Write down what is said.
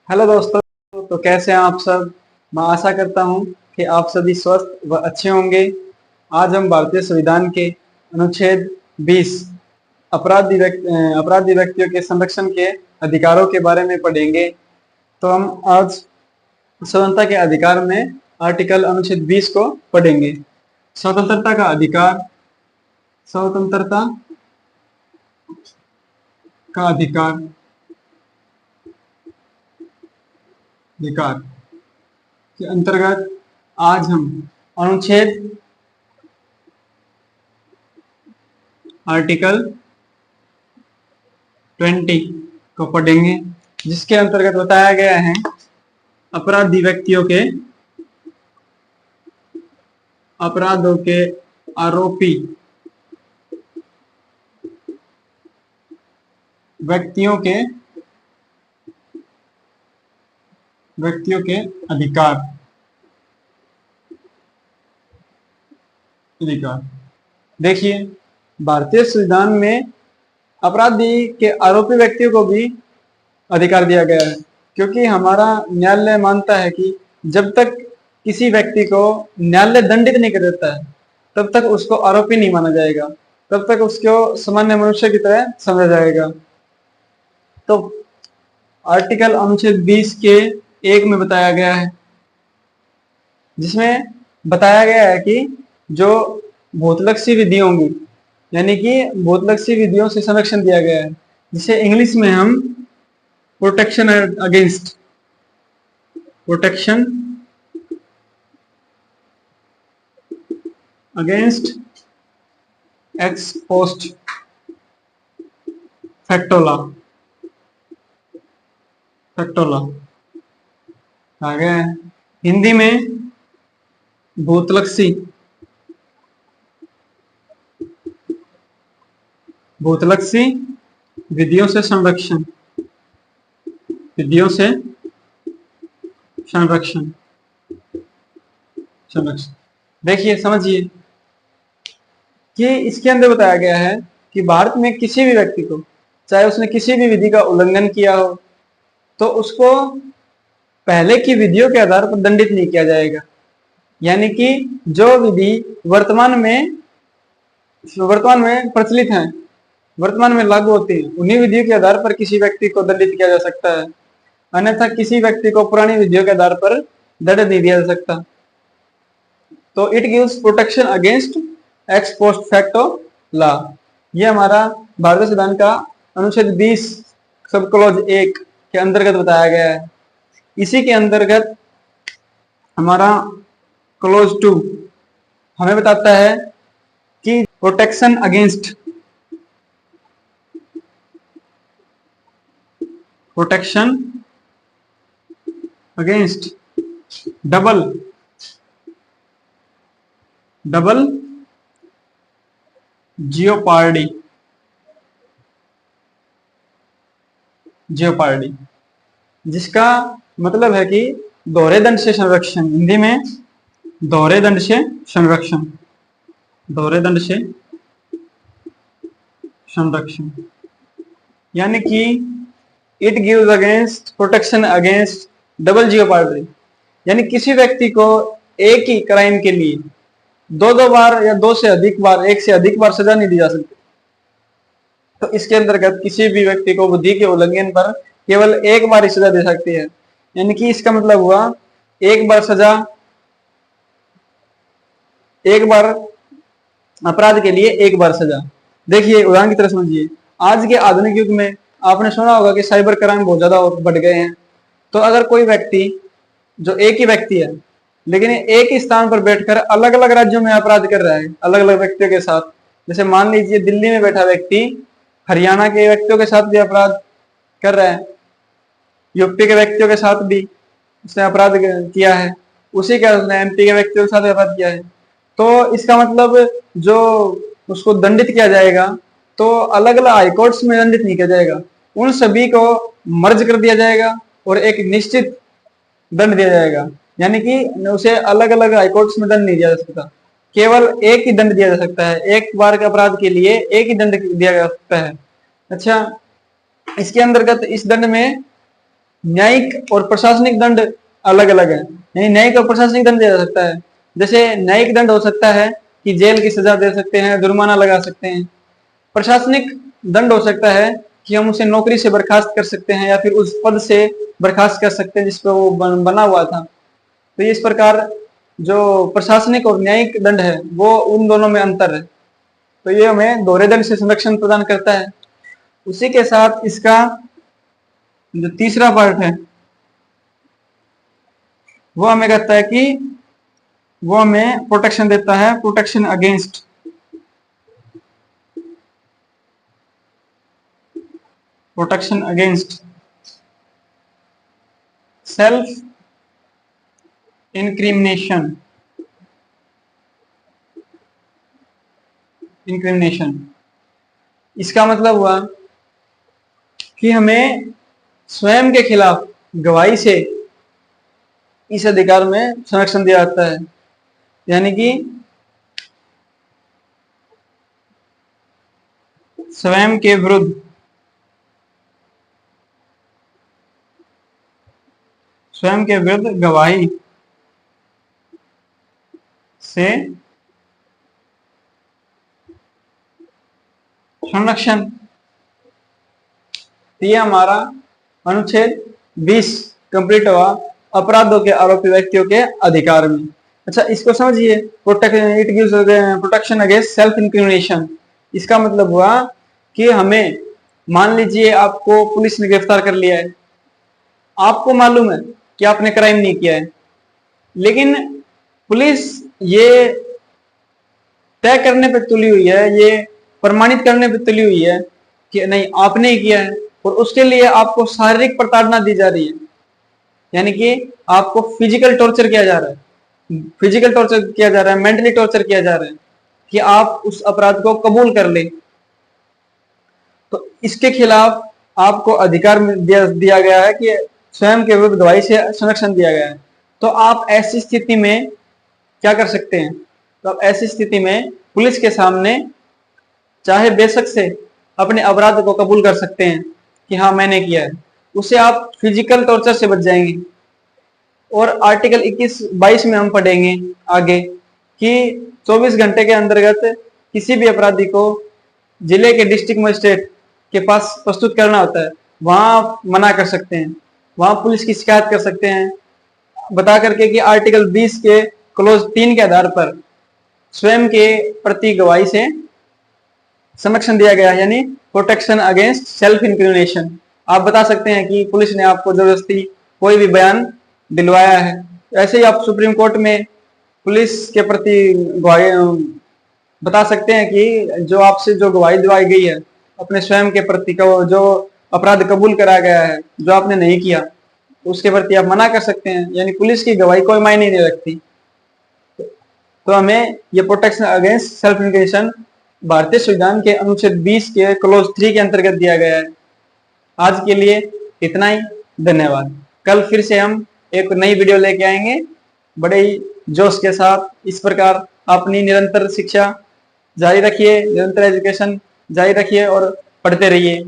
Hello दोस्तों। तो कैसे हैं आप सब। मैं आशा करता हूं कि आप सभी स्वस्थ व अच्छे होंगे। आज हम भारतीय संविधान के अनुच्छेद 20 अपराधी व्यक्तियों के संरक्षण के अधिकारों के बारे में पढ़ेंगे। तो हम आज स्वतंत्रता के अधिकार में आर्टिकल अनुच्छेद 20 को पढ़ेंगे। स्वतंत्रता का अधिकार। स्वतंत्रता का अधिकार अधिकार के अंतर्गत आज हम अनुच्छेद आर्टिकल 20 को पढ़ेंगे, जिसके अंतर्गत बताया गया है अपराधी व्यक्तियों के अपराधों के आरोपी व्यक्तियों के अधिकार। देखिए, भारतीय संविधान में अपराधी के आरोपी व्यक्तियों को भी अधिकार दिया गया है, क्योंकि हमारा न्यायालय मानता है कि जब तक किसी व्यक्ति को न्यायालय दंडित नहीं कर देता है तब तक उसको आरोपी नहीं माना जाएगा, तब तक उसको सामान्य मनुष्य की तरह समझा जाएगा। तो आर्टिकल अनुच्छेद 20 के 1 में बताया गया है, जिसमें बताया गया है कि जो भूतलक्षी विधि होंगी, यानी कि भूतलक्षी विधियों से संरक्षण दिया गया है, जिसे इंग्लिश में हम protection against ex post facto law आ गया है। हिंदी में भूतलक्षी विधियों से संरक्षण देखिए, समझिए कि इसके अंदर बताया गया है कि भारत में किसी भी व्यक्ति को, चाहे उसने किसी भी विधि का उल्लंघन किया हो, तो उसको पहले की विधियों के आधार पर दंडित नहीं किया जाएगा। यानी कि जो विधि वर्तमान में प्रचलित है, वर्तमान में लागू होती है, उन्हीं विधियों के आधार पर किसी व्यक्ति को दंडित किया जा सकता है। अन्यथा किसी व्यक्ति को पुरानी विधियों के आधार पर दंड नहीं दिया जा सकता। तो it gives protection against ex post facto law. ये हमारा भारतीय संविधान का अनुच्छेद 20 सब क्लॉज 1 के अंतर्गत बताया गया है। इसी के अंतर्गत हमारा क्लोज 2 हमें बताता है कि प्रोटेक्शन अगेंस्ट डबल जियोपार्डी, जिसका मतलब है कि दोहरे दंड से संरक्षण। हिंदी में दोहरे दंड से संरक्षण, यानी कि it gives against protection against double jeopardy, यानी किसी व्यक्ति को एक ही क्राइम के लिए दो बार या दो से अधिक बार, एक से अधिक बार सजा नहीं दी जा सकती। तो इसके अंतर्गत किसी भी व्यक्ति को विधि के उल्लंघन पर केवल एक बार ही सजा दे सकती है। यानी कि इसका मतलब हुआ एक बार सजा, एक बार अपराध के लिए एक बार सजा। देखिए, उदाहरण की तरह समझिए, आज के आधुनिक युग में आपने सुना होगा कि साइबर क्राइम बहुत ज्यादा बढ़ गए हैं। तो अगर कोई व्यक्ति, जो एक ही व्यक्ति है लेकिन एक ही स्थान पर बैठकर अलग अलग राज्यों में अपराध कर रहा है अलग अलग व्यक्तियों के साथ, जैसे मान लीजिए दिल्ली में बैठा व्यक्ति हरियाणा के व्यक्तियों के साथ भी अपराध कर रहा है, यूपी के व्यक्तियों के साथ भी उसने अपराध किया है, उसी का उसने एमपी के व्यक्तियों के साथ अपराध किया है। तो इसका मतलब जो उसको दंडित किया जाएगा, तो अलग अलग हाईकोर्ट्स में दंडित नहीं किया जाएगा, उन सभी को मर्ज कर दिया जाएगा और एक निश्चित दंड दिया जाएगा। यानी कि उसे अलग अलग हाईकोर्ट्स में दंड नहीं दिया जा सकता, केवल एक ही दंड दिया जा सकता है। एक बार के अपराध के लिए एक ही दंड दिया जा सकता है। अच्छा, इसके अंतर्गत इस दंड में न्यायिक और प्रशासनिक दंड अलग अलग है, यानी न्यायिक और प्रशासनिक दंड दिया जा सकता है। जैसे न्यायिक दंड हो सकता है कि जेल की सजा दे सकते हैं, जुर्माना लगा सकते हैं। प्रशासनिक दंड हो सकता है कि हम उसे नौकरी से बर्खास्त कर सकते हैं या फिर उस पद से बर्खास्त कर सकते हैं जिस पर वो बना हुआ था। तो इस प्रकार जो प्रशासनिक और न्यायिक दंड है वो उन दोनों में अंतर है। तो ये हमें दोहरे दंड से संरक्षण प्रदान करता है। उसी के साथ इसका जो तीसरा पार्ट है वो हमें कहता है कि वो हमें प्रोटेक्शन देता है, प्रोटेक्शन अगेंस्ट सेल्फ इंक्रिमिनेशन। इसका मतलब हुआ कि हमें स्वयं के खिलाफ गवाही से इस अधिकार में संरक्षण दिया जाता है। यानी कि स्वयं के विरुद्ध गवाही से संरक्षण। ये हमारा अनुच्छेद 20 कंप्लीट हुआ अपराधों के आरोपी व्यक्तियों के अधिकार में। अच्छा, इसको समझिए, it gives protection against self incrimination. इसका मतलब हुआ कि हमें, मान लीजिए आपको पुलिस ने गिरफ्तार कर लिया है, आपको मालूम है कि आपने क्राइम नहीं किया है, लेकिन पुलिस ये तय करने पे तुली हुई है, ये प्रमाणित करने पे तुली हुई है कि नहीं आपने ही किया है, और उसके लिए आपको शारीरिक प्रताड़ना दी जा रही है। यानी कि आपको फिजिकल टॉर्चर किया जा रहा है, मेंटली टॉर्चर किया जा रहा है कि आप उस अपराध को कबूल कर ले। तो इसके खिलाफ आपको अधिकार दिया गया है कि स्वयं के विरुद्ध गवाही से संरक्षण दिया गया है। तो आप ऐसी स्थिति में क्या कर सकते हैं? तो आप ऐसी स्थिति में पुलिस के सामने चाहे बेशक से अपने अपराध को कबूल कर सकते हैं कि हाँ मैंने किया है, उससे आप फिजिकल टॉर्चर से बच जाएंगे। और आर्टिकल 21-22 में हम पढ़ेंगे आगे कि 24 घंटे के अंतर्गत किसी भी अपराधी को जिले के डिस्ट्रिक्ट मजिस्ट्रेट के पास प्रस्तुत करना होता है, वहां मना कर सकते हैं, वहां पुलिस की शिकायत कर सकते हैं, बता करके कि आर्टिकल 20 के क्लोज 3 के आधार पर स्वयं के प्रति गवाही से संरक्षण दिया गया, यानी प्रोटेक्शन अगेंस्ट सेल्फ इंक्रिमिनेशन। आप बता सकते हैं कि पुलिस ने आपको जबरदस्ती कोई भी बयान दिलवाया है। ऐसे ही आप सुप्रीम कोर्ट में पुलिस के प्रति गवाही बता सकते हैं कि जो आपसे जो गवाही दिलवाई गई है अपने स्वयं के प्रति, जो अपराध कबूल करा गया है जो आपने नहीं किया, उसके प्रति आप मना कर सकते हैं। यानी पुलिस की गवाही कोई मायने नहीं रखती। तो हमें ये प्रोटेक्शन अगेंस्ट सेल्फ इंक्रिमिनेशन भारतीय संविधान के अनुच्छेद 20 के क्लोज 3 के अंतर्गत दिया गया है। आज के लिए इतना ही, धन्यवाद। कल फिर से हम एक नई वीडियो लेके आएंगे बड़े ही जोश के साथ। इस प्रकार अपनी निरंतर शिक्षा जारी रखिए, निरंतर एजुकेशन जारी रखिए और पढ़ते रहिए।